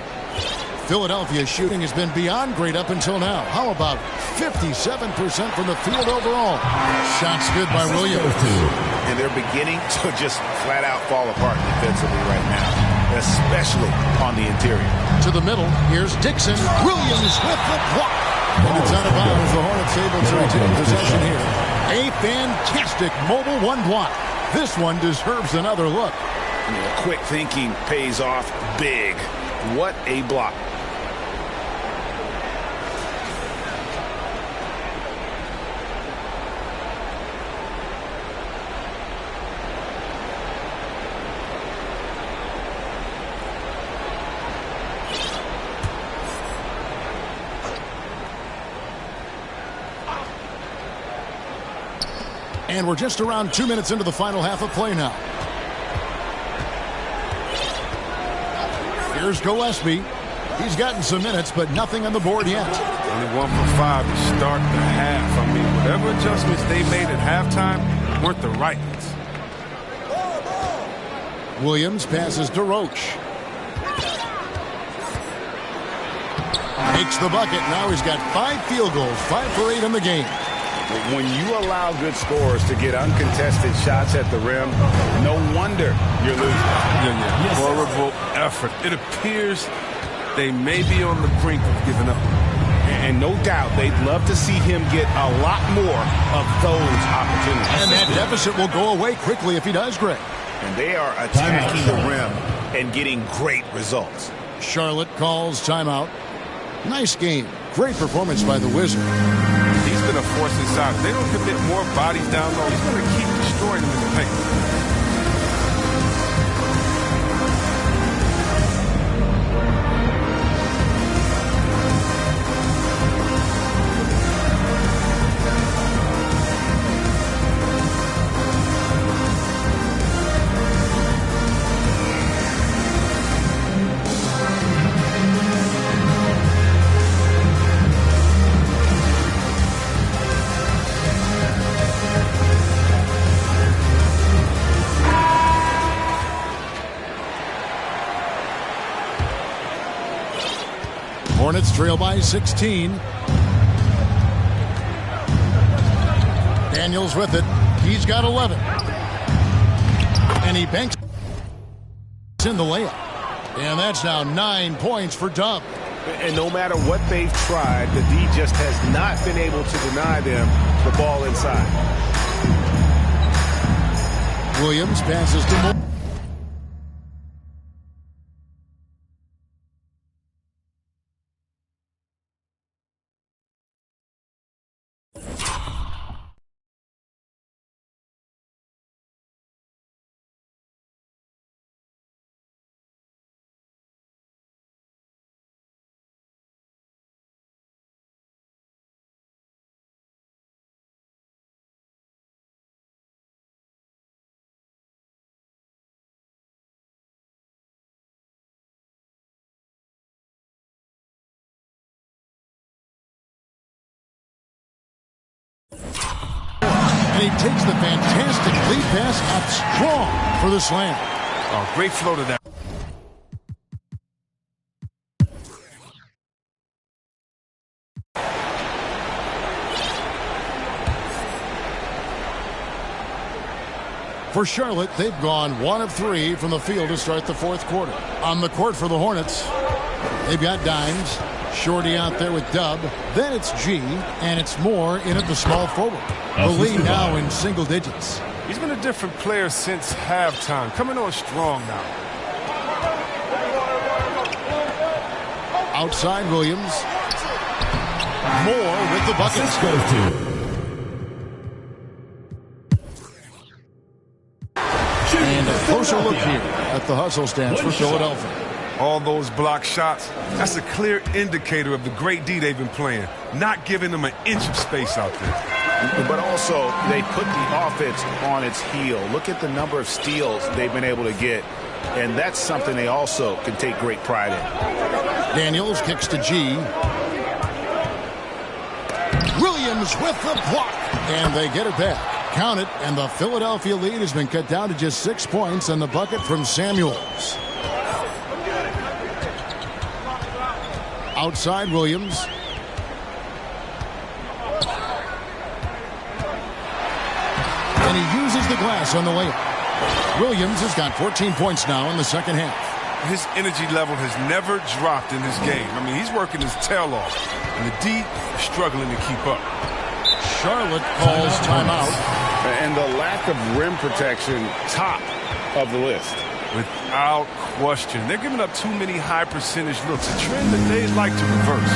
Philadelphia's shooting has been beyond great up until now. How about 57% from the field overall? Shots good by Williams. And they're beginning to just flat out fall apart defensively right now, especially on the interior. To the middle, here's Dixon. Williams with the block. And it's out of bounds. The Hornets able to retain possession here. A fantastic mobile 1 block. This one deserves another look. Quick thinking pays off big. What a block. And we're just around 2 minutes into the final half of play now. Here's Gillespie. He's gotten some minutes, but nothing on the board yet. Only 1 for 5 to start the half. I mean, whatever adjustments they made at halftime weren't the right ones. Williams passes to Roach. Makes the bucket. Now he's got 5 field goals, 5 for 8 in the game. When you allow good scorers to get uncontested shots at the rim, no wonder you're losing. Yeah. Horrible effort. It appears they may be on the brink of giving up. And no doubt they'd love to see him get a lot more of those opportunities. And that deficit will go away quickly if he does, Greg. And they are attacking the rim and getting great results. Charlotte calls timeout. Nice game. Great performance by the Wizard. He's going to force inside. If they don't commit more bodies down low, he's going to keep destroying them in the paint. Hornets trail by 16. Daniels with it. He's got 11. And he banks in the layup. And that's now 9 points for Dub. And no matter what they've tried, the D just has not been able to deny them the ball inside. Williams passes to Moore. he takes the fantastic lead pass up strong for the slam. Oh, great flow to that. For Charlotte, they've gone 1 of 3 from the field to start the fourth quarter. On the court for the Hornets, they've got Dimes. Shorty out there with Dub. Then it's G, and it's Moore in at the small forward. The lead now in single digits. He's been a different player since halftime. Coming on strong now. Outside Williams. Moore with the buckets. And a closer look here at the hustle stance for Philadelphia. All those block shots, that's a clear indicator of the great D they've been playing. Not giving them an inch of space out there. But also, they put the offense on its heel. Look at the number of steals they've been able to get. And that's something they also can take great pride in. Daniels kicks to G. Williams with the block. And they get it back. Count it, and the Philadelphia lead has been cut down to just 6 points on the bucket from Samuels. Outside Williams. And he uses the glass on the layup. Williams has got 14 points now in the second half. His energy level has never dropped in this game. I mean, he's working his tail off, and the D is struggling to keep up. Charlotte calls timeout. And the lack of rim protection, top of the list. Without question. They're giving up too many high percentage looks, a trend that they'd like to reverse.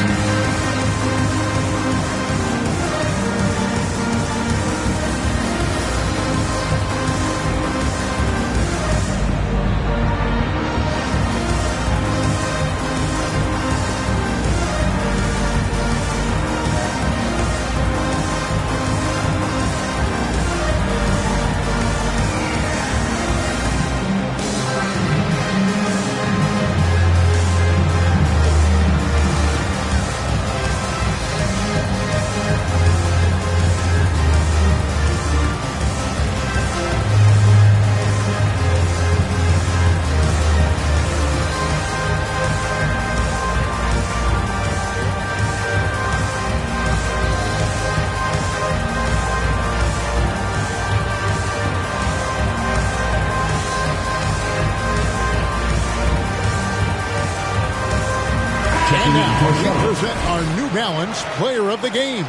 Our New Balance player of the game,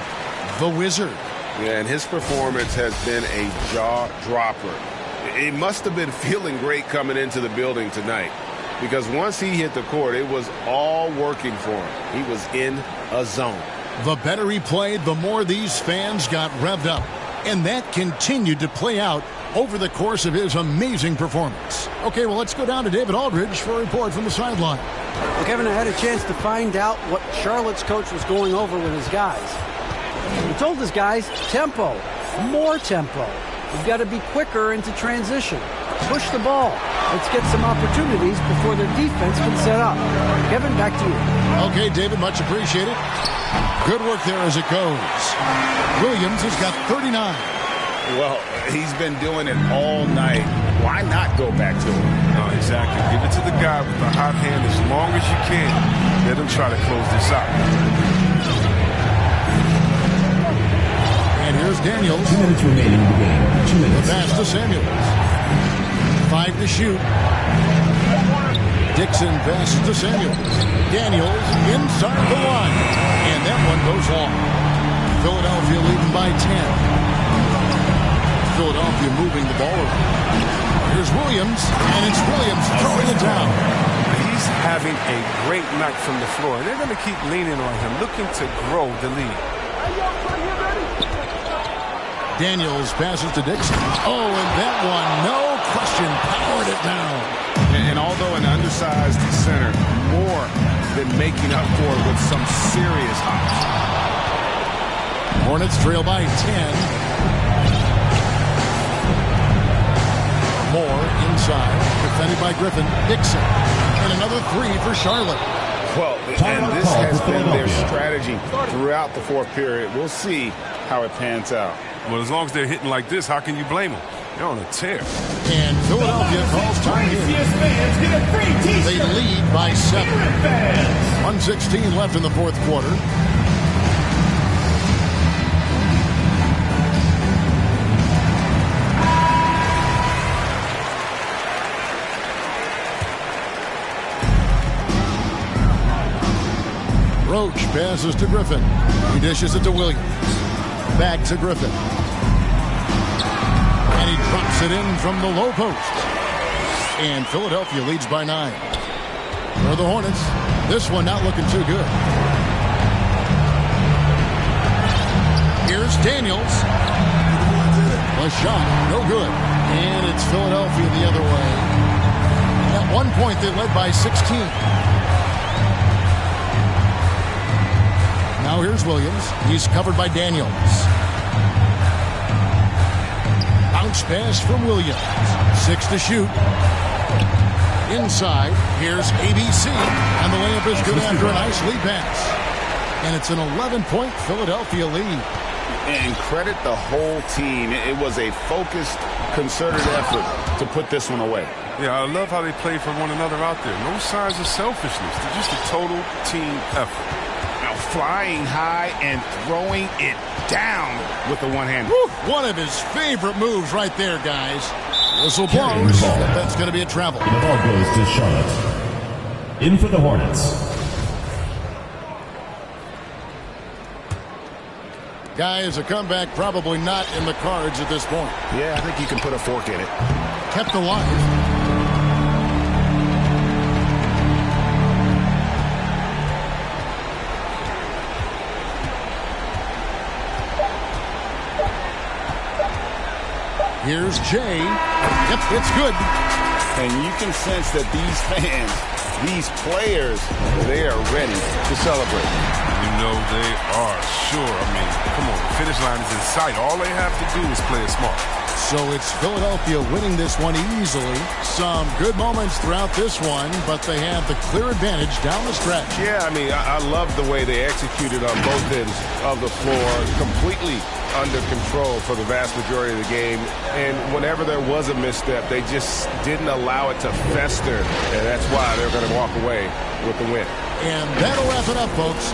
the Wizard. Yeah, and his performance has been a jaw-dropper. He must have been feeling great coming into the building tonight, because once he hit the court, it was all working for him. He was in a zone. The better he played, the more these fans got revved up. And that continued to play out over the course of his amazing performance. Okay, well, let's go down to David Aldridge for a report from the sideline. Well, Kevin, I had a chance to find out what Charlotte's coach was going over with his guys. He told his guys, tempo, more tempo. You've got to be quicker into transition. Push the ball. Let's get some opportunities before their defense can set up. Kevin, back to you. Okay, David, much appreciated. Good work there as it goes. Williams has got 39. Well, he's been doing it all night. Why not go back to him? No, exactly. Give it to the guy with the hot hand as long as you can. Let him try to close this out. And here's Daniels. 2 minutes remaining in the game. 2 minutes. The pass to Samuels. 5 to shoot. Dixon passes to Samuels. Daniels inside the line. And that one goes long. Philadelphia leading by 10. Philadelphia moving the ball around. Here's Williams, and it's Williams throwing it down. He's having a great night from the floor, and they're going to keep leaning on him, looking to grow the lead. Daniels passes to Dixon. Oh, and that one, no question, powered it down. And although an undersized center, Moore than making up for it with some serious hops. Hornets trail by 10. Moore inside, defended by Griffin. Dixon, and another 3 for Charlotte. Well, and this has been their strategy throughout the fourth period. We'll see how it pans out. Well, as long as they're hitting like this, how can you blame them? They're on a tear. And Philadelphia calls time in. They lead by 7. 1:16 left in the fourth quarter. Roach passes to Griffin. He dishes it to Williams. Back to Griffin. And he drops it in from the low post. And Philadelphia leads by 9. For the Hornets, this one not looking too good. Here's Daniels. A shot, no good. And it's Philadelphia the other way. At one point, they led by 16. Now here's Williams. He's covered by Daniels. Bounce pass from Williams. 6 to shoot. Inside, here's ABC. And the layup is good after a nice lead pass. And it's an 11-point Philadelphia lead. And credit the whole team. It was a focused, concerted effort to put this one away. Yeah, I love how they play for one another out there. No signs of selfishness. They're just a total team effort. Now flying high and throwing it down with the one-hand. One of his favorite moves right there, guys. Whistle blows. That's going to be a travel. The ball goes to Charlotte. In for the Hornets. Guys, a comeback probably not in the cards at this point. Yeah, I think you can put a fork in it. Kept alive. Here's Jay. Yep, it's good. And you can sense that these fans, these players, they are ready to celebrate. You know they are, sure. I mean, come on, the finish line is in sight. All they have to do is play it smart. So it's Philadelphia winning this one easily. Some good moments throughout this one, but they have the clear advantage down the stretch. Yeah, I mean, I love the way they executed on both ends of the floor, completely under control for the vast majority of the game. And whenever there was a misstep, they just didn't allow it to fester. And that's why they're going to walk away with the win. And that'll wrap it up, folks.